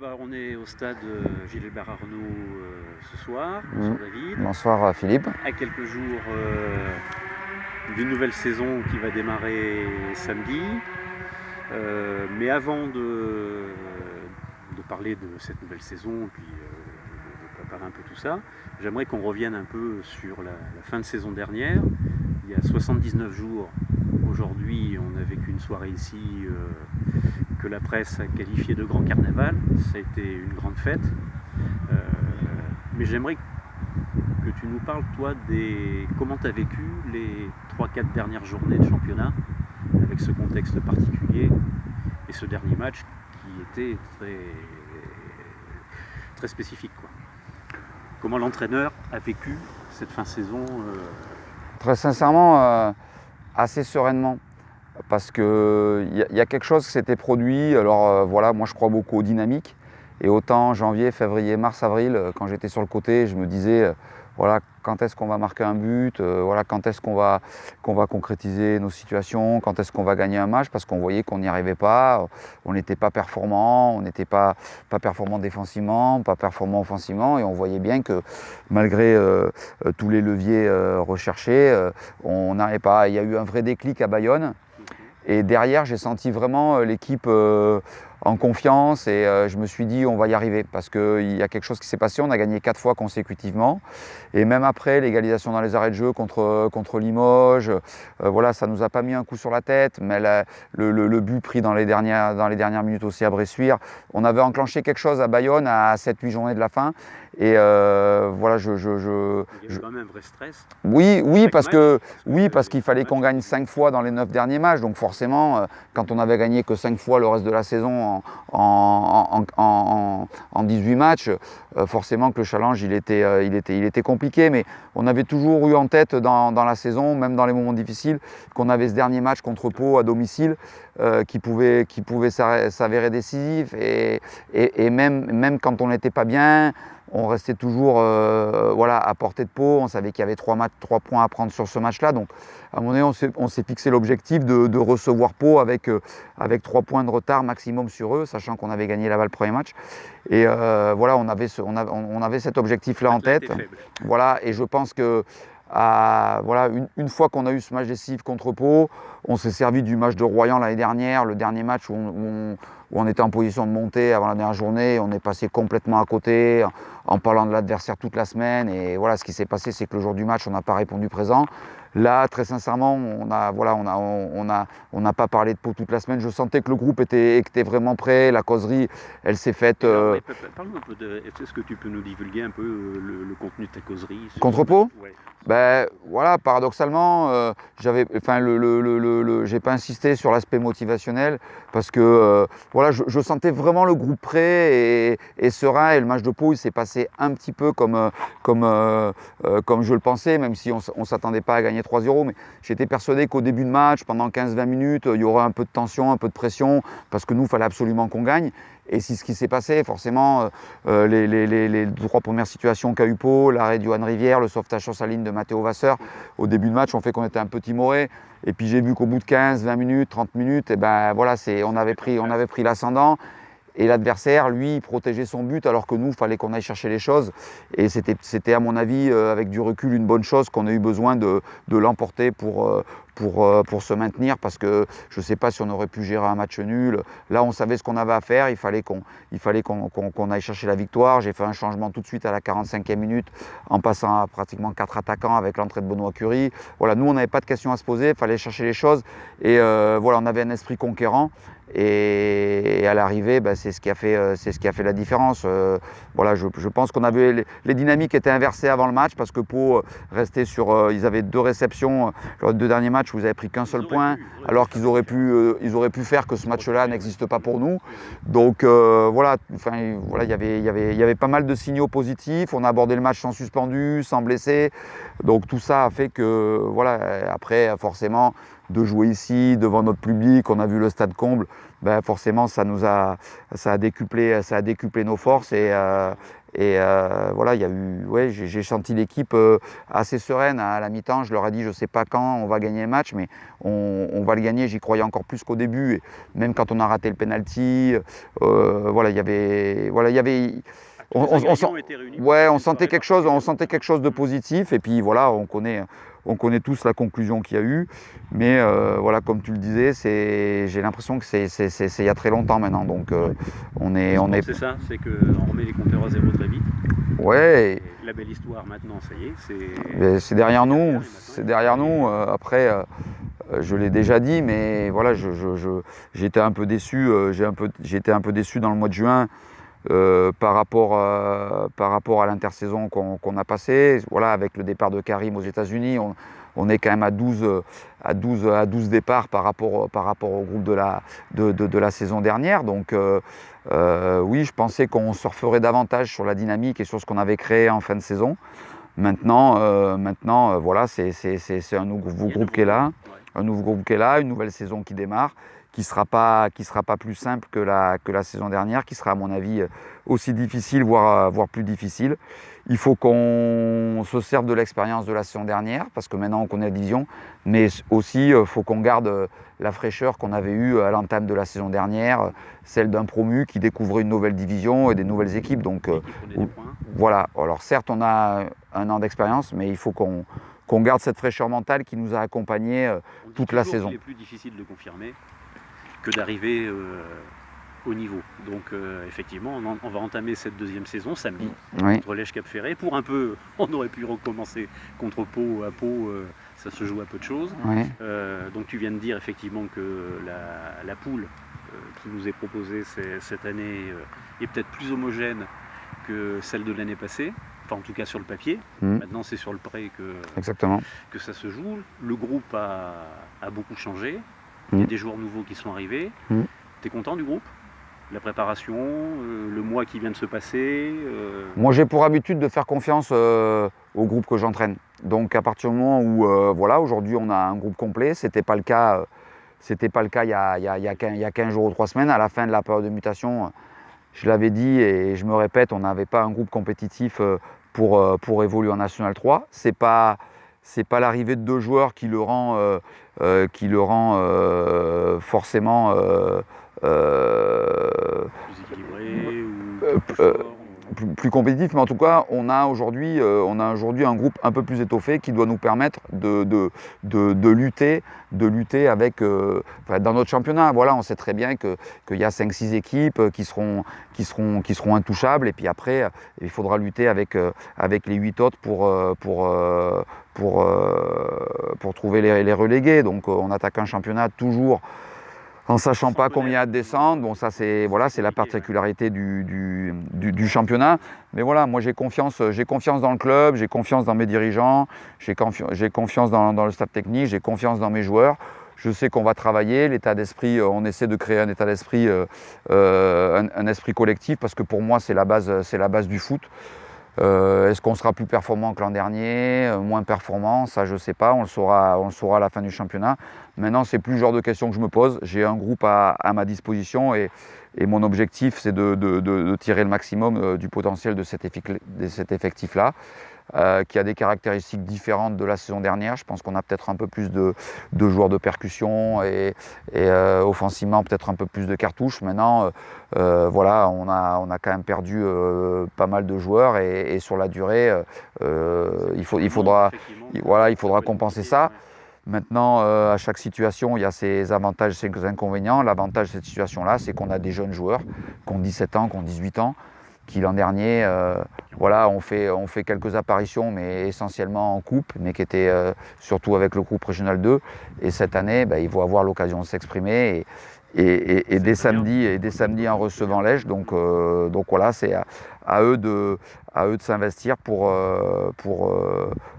On est au stade Gilbert Arnaud ce soir. Bonsoir David. Bonsoir Philippe. À quelques jours d'une nouvelle saison qui va démarrer samedi. Mais avant de parler de cette nouvelle saison et puis de préparer un peu tout ça, j'aimerais qu'on revienne un peu sur la fin de saison dernière. Il y a 79 jours, aujourd'hui, on a vécu une soirée ici que la presse a qualifiée de grand carnaval. Ça a été une grande fête. Mais j'aimerais que tu nous parles, toi, comment tu as vécu les 3-4 dernières journées de championnat avec ce contexte particulier et ce dernier match qui était très spécifique, quoi. Comment l'entraîneur a vécu cette fin de saison Très sincèrement, assez sereinement. Parce qu'il y a quelque chose qui s'était produit. Alors voilà, moi je crois beaucoup aux dynamiques. Et autant janvier, février, mars, avril, quand j'étais sur le côté, je me disais, voilà, quand est-ce qu'on va marquer un but, voilà, quand est-ce qu'on va concrétiser nos situations, quand est-ce qu'on va gagner un match, parce qu'on voyait qu'on n'y arrivait pas, on n'était pas performant, on n'était pas performant défensivement, pas performant offensivement, et on voyait bien que malgré tous les leviers recherchés, on n'arrivait pas. Il y a eu un vrai déclic à Bayonne. Et derrière, j'ai senti vraiment l'équipe en confiance et je me suis dit on va y arriver parce qu'il y a quelque chose qui s'est passé. On a gagné 4 fois consécutivement et même après l'égalisation dans les arrêts de jeu contre Limoges, voilà, ça ne nous a pas mis un coup sur la tête, mais le but pris dans les dernières minutes aussi à Bressuire, on avait enclenché quelque chose à Bayonne à 7-8 journées de la fin. Et voilà, il y a quand même un vrai stress. Oui, parce qu'il fallait qu'on gagne 5 fois dans les 9 derniers matchs. Donc forcément, quand on avait gagné que 5 fois le reste de la saison en 18 matchs, forcément que le challenge il était compliqué. Mais on avait toujours eu en tête dans la saison, même dans les moments difficiles, qu'on avait ce dernier match contre Pau à domicile qui pouvait s'avérer décisif. Et même quand on n'était pas bien, on restait toujours voilà, à portée de Pau. On savait qu'il y avait 3 points à prendre sur ce match-là. Donc, à un moment donné, on s'est fixé l'objectif de recevoir Pau avec 3 points de retard maximum sur eux, sachant qu'on avait gagné là-bas le premier match. Et voilà, on avait cet objectif-là en tête. Voilà, et je pense que voilà, une fois qu'on a eu ce match décisif contre Pau, on s'est servi du match de Royan l'année dernière, le dernier match où on était en position de monter avant la dernière journée. On est passé complètement à côté en parlant de l'adversaire toute la semaine. Et voilà, ce qui s'est passé, c'est que le jour du match, on n'a pas répondu présent. Là, très sincèrement, on n'a pas parlé de Pau toute la semaine. Je sentais que le groupe était vraiment prêt. La causerie, elle s'est faite. Parle-nous un peu est-ce que tu peux nous divulguer un peu le contenu de ta causerie contre Pau? Ouais. Ben voilà, paradoxalement, j'ai pas insisté sur l'aspect motivationnel parce que voilà, je sentais vraiment le groupe prêt et serein. Et le match de Pau, il s'est passé un petit peu comme je le pensais, même si on s'attendait pas à gagner 3-0. Mais j'étais persuadé qu'au début de match, pendant 15-20 minutes, il y aurait un peu de tension, un peu de pression, parce que nous, il fallait absolument qu'on gagne. Et c'est ce qui s'est passé, forcément, les 3 premières situations qu'a eu Pau, l'arrêt de Johan Rivière, le sauvetage sur sa ligne de Matteo Vasseur, au début de match, on fait qu'on était un peu timoré. Et puis j'ai vu qu'au bout de 15, 20 minutes, 30 minutes, et ben voilà, on avait pris l'ascendant. Et l'adversaire, lui, protégeait son but alors que nous, il fallait qu'on aille chercher les choses. Et c'était à mon avis, avec du recul, une bonne chose qu'on ait eu besoin de l'emporter pour se maintenir, parce que je ne sais pas si on aurait pu gérer un match nul. Là, on savait ce qu'on avait à faire, il fallait qu'on aille chercher la victoire. J'ai fait un changement tout de suite à la 45e minute en passant à pratiquement 4 attaquants avec l'entrée de Benoît Curie. Voilà, nous, on n'avait pas de questions à se poser, il fallait chercher les choses. Et voilà, on avait un esprit conquérant. Et à l'arrivée, c'est ce qui a fait la différence. Voilà, je pense qu'on avait les dynamiques étaient inversées avant le match parce que Pau restait sur. Ils avaient 2 réceptions. Leurs 2 derniers matchs, vous avez pris qu'un seul point, alors qu'ils auraient pu faire que ce match-là n'existe pas pour nous. Donc voilà, il y avait pas mal de signaux positifs. On a abordé le match sans suspendu, sans blessé. Donc tout ça a fait que voilà. Après, forcément, de jouer ici devant notre public, on a vu le stade comble. forcément ça a décuplé nos forces voilà, il y a eu, ouais, j'ai senti l'équipe assez sereine à la mi-temps. Je leur ai dit, je ne sais pas quand on va gagner le match, mais on va le gagner. J'y croyais encore plus qu'au début. Et même quand on a raté le penalty, voilà, il y avait, on sentait quelque chose de positif. Et puis voilà, on connaît tous la conclusion qu'il y a eu. Mais voilà, comme tu le disais, j'ai l'impression que c'est il y a très longtemps maintenant. Donc c'est ça, c'est qu'on remet les compteurs à zéro très vite. Ouais. Et la belle histoire maintenant, ça y est, c'est derrière nous. C'est derrière nous. Après, je l'ai déjà dit, mais voilà, j'étais un peu déçu. J'étais un peu déçu dans le mois de juin. Par rapport à l'intersaison qu'on a passée, voilà, avec le départ de Karim aux États-Unis, on est quand même à 12 départs par rapport au groupe de la saison dernière. Donc oui, je pensais qu'on surferait davantage sur la dynamique et sur ce qu'on avait créé en fin de saison. Maintenant, voilà, c'est un nouveau groupe qui est là, une nouvelle saison qui démarre, qui sera pas plus simple que la saison dernière, qui sera à mon avis aussi difficile, voire plus difficile. Il faut qu'on se serve de l'expérience de la saison dernière, parce que maintenant on connaît la division, mais aussi il faut qu'on garde la fraîcheur qu'on avait eue à l'entame de la saison dernière, celle d'un promu qui découvrait une nouvelle division et des nouvelles équipes. Donc voilà, alors certes on a un an d'expérience, mais il faut qu'on garde cette fraîcheur mentale qui nous a accompagnés toute la saison. Il est plus difficile de confirmer que d'arriver au niveau. Donc effectivement, on va entamer cette deuxième saison samedi contre Lège Cap Ferré. Pour un peu, on aurait pu recommencer contre Pau à Pau, ça se joue à peu de choses. Donc tu viens de dire effectivement que la poule qui nous est proposée cette année est peut-être plus homogène que celle de l'année passée. Enfin, en tout cas sur le papier. Maintenant, c'est sur le prêt que ça se joue. Le groupe a beaucoup changé. Il y a des joueurs nouveaux qui sont arrivés. Tu es content du groupe? La préparation, le mois qui vient de se passer Moi, j'ai pour habitude de faire confiance au groupe que j'entraîne. Donc, à partir du moment où, voilà, aujourd'hui, on a un groupe complet. C'était pas le cas il y a 15 jours ou 3 semaines. À la fin de la période de mutation, je l'avais dit et je me répète, on n'avait pas un groupe compétitif pour évoluer en National 3. C'est pas l'arrivée de 2 joueurs qui le rend forcément plus équilibré ou plus fort. Plus compétitif, mais en tout cas, on a aujourd'hui un groupe un peu plus étoffé qui doit nous permettre de lutter avec, dans notre championnat. Voilà, on sait très bien qu'il y a 5-6 équipes qui seront intouchables, et puis après, il faudra lutter avec les 8 autres pour trouver les relégués. Donc, on attaque un championnat toujours en sachant pas combien il y a de descentes. Bon, ça c'est la particularité du championnat. Mais voilà, moi j'ai confiance dans le club, j'ai confiance dans mes dirigeants, j'ai confiance dans le staff technique, j'ai confiance dans mes joueurs. Je sais qu'on va travailler, l'état d'esprit, on essaie de créer un état d'esprit, un esprit collectif, parce que pour moi c'est la base du foot. Est-ce qu'on sera plus performant que l'an dernier, moins performant? Ça, je ne sais pas, on le saura à la fin du championnat. Maintenant, c'est plus le genre de questions que je me pose. J'ai un groupe à ma disposition et mon objectif, c'est de tirer le maximum du potentiel de cet effectif-là, qui a des caractéristiques différentes de la saison dernière. Je pense qu'on a peut-être un peu plus de joueurs de percussion et offensivement peut-être un peu plus de cartouches. Maintenant, voilà, on a quand même perdu pas mal de joueurs et sur la durée, il faudra compenser ça. Maintenant, à chaque situation, il y a ses avantages et ses inconvénients. L'avantage de cette situation-là, c'est qu'on a des jeunes joueurs qui ont 17 ans, qui ont 18 ans, qui l'an dernier, voilà, ont fait quelques apparitions, mais essentiellement en coupe, mais qui étaient surtout avec le groupe Régional 2. Et cette année, ils vont avoir l'occasion de s'exprimer. Et dès samedi en recevant Lège. Donc voilà, c'est à eux de s'investir pour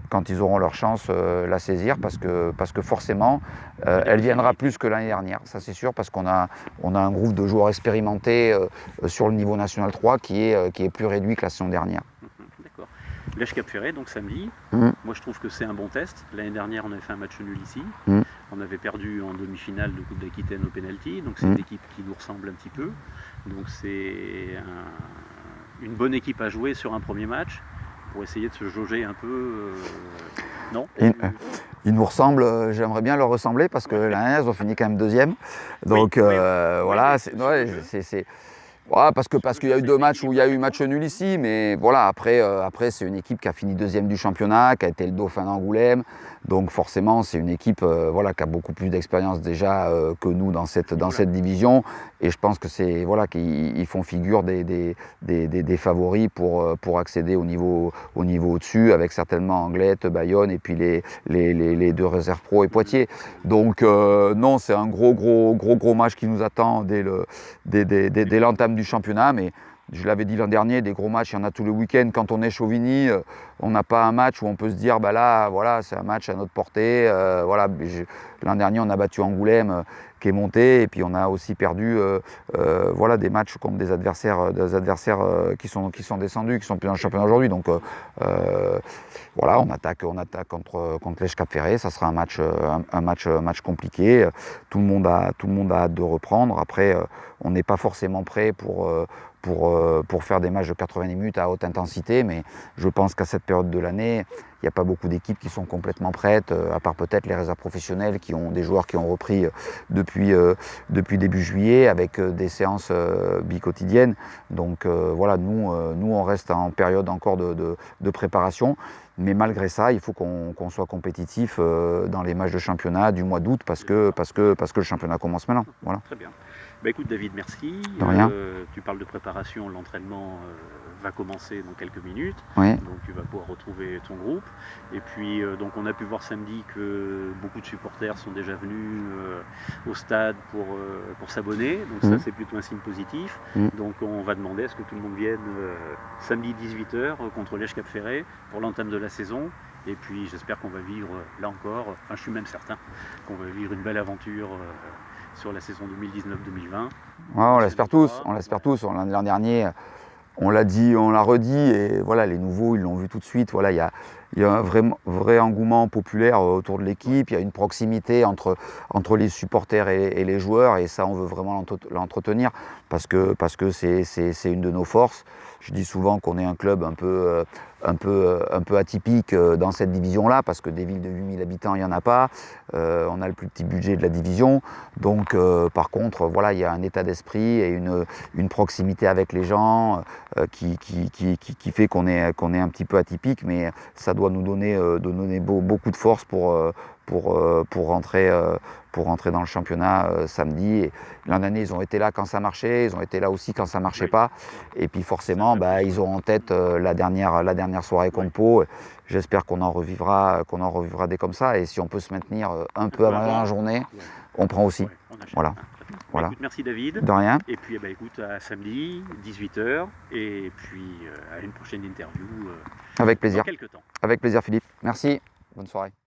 quand ils auront leur chance, la saisir, parce que forcément, elle viendra plus que l'année dernière, ça c'est sûr, parce qu'on a un groupe de joueurs expérimentés sur le niveau National 3 qui est plus réduit que la saison dernière. D'accord. Lèche Cap Ferré, donc samedi. Moi je trouve que c'est un bon test. L'année dernière on avait fait un match nul ici. On avait perdu en demi-finale de Coupe d'Aquitaine au penalty, donc c'est une équipe qui nous ressemble un petit peu. Donc c'est une bonne équipe à jouer sur un premier match pour essayer de se jauger un peu. Non Ils nous ressemblent, j'aimerais bien leur ressembler parce que l'année dernière ils ont fini quand même deuxième. Donc voilà, c'est voilà, parce qu'il y a eu 2 matchs où il y a eu match nul ici, mais voilà, après c'est une équipe qui a fini deuxième du championnat, qui a été le dauphin d'Angoulême, donc forcément c'est une équipe voilà, qui a beaucoup plus d'expérience déjà que nous dans cette division, et je pense que c'est voilà, qu'ils font figure des favoris pour accéder au niveau au-dessus, avec certainement Anglet, Bayonne et puis les 2 réserves pro et Poitiers. Donc non, c'est un gros match qui nous attend dès l'entame du championnat, mais je l'avais dit l'an dernier, des gros matchs, il y en a tous les week-ends. Quand on est Chauvigny, on n'a pas un match où on peut se dire, bah là, voilà, c'est un match à notre portée. Voilà, l'an dernier, on a battu Angoulême, qui est monté, et puis on a aussi perdu voilà, des matchs contre des adversaires qui sont descendus, qui sont plus dans le championnat aujourd'hui. Donc voilà, on attaque contre Lèche Cap Ferré. Ça sera un match compliqué. Tout le monde a hâte de reprendre. Après, on n'est pas forcément prêt pour faire des matchs de 80 minutes à haute intensité, mais je pense qu'à cette période de l'année, il n'y a pas beaucoup d'équipes qui sont complètement prêtes, à part peut-être les réserves professionnels qui ont des joueurs qui ont repris depuis début juillet avec des séances bi-quotidiennes. Donc voilà, nous on reste en période encore de préparation. Mais malgré ça, il faut qu'on soit compétitif dans les matchs de championnat du mois d'août parce que le championnat commence maintenant. Voilà. Très bien. Bah écoute David, merci. De rien. Tu parles de préparation, l'entraînement va commencer dans quelques minutes. Oui. Donc tu vas pouvoir retrouver ton groupe. Et puis donc on a pu voir samedi que beaucoup de supporters sont déjà venus au stade pour s'abonner. Donc ça c'est plutôt un signe positif. Donc on va demander à ce que tout le monde vienne samedi 18h contre Lèche Cap Ferré pour l'entame de la saison. Et puis j'espère qu'on va vivre là encore, enfin je suis même certain qu'on va vivre une belle aventure sur la saison 2019-2020. Ouais, on l'espère tous. L'an dernier, on l'a dit, on l'a redit, et voilà, les nouveaux, ils l'ont vu tout de suite. Voilà, il y a un vrai engouement populaire autour de l'équipe. Il y a une proximité entre les supporters et les joueurs, et ça, on veut vraiment l'entretenir parce que c'est une de nos forces. Je dis souvent qu'on est un club un peu atypique dans cette division-là, parce que des villes de 8000 habitants, il n'y en a pas. On a le plus petit budget de la division. Donc, par contre, voilà, il y a un état d'esprit et une proximité avec les gens qui fait qu'on est un petit peu atypique, mais ça doit nous donner beaucoup de force pour rentrer dans le championnat samedi. Et l'an dernier, ils ont été là quand ça marchait, ils ont été là aussi quand ça ne marchait pas. Et puis forcément, ils ont en tête la dernière soirée contre Pau. J'espère qu'on en revivra des comme ça. Et si on peut se maintenir un peu avant la journée, on prend aussi. Voilà. Voilà. Écoute, merci David. De rien. Et puis écoute, à samedi, 18h. Et puis à une prochaine interview. Avec plaisir. Dans quelques temps. Avec plaisir Philippe. Merci. Bonne soirée.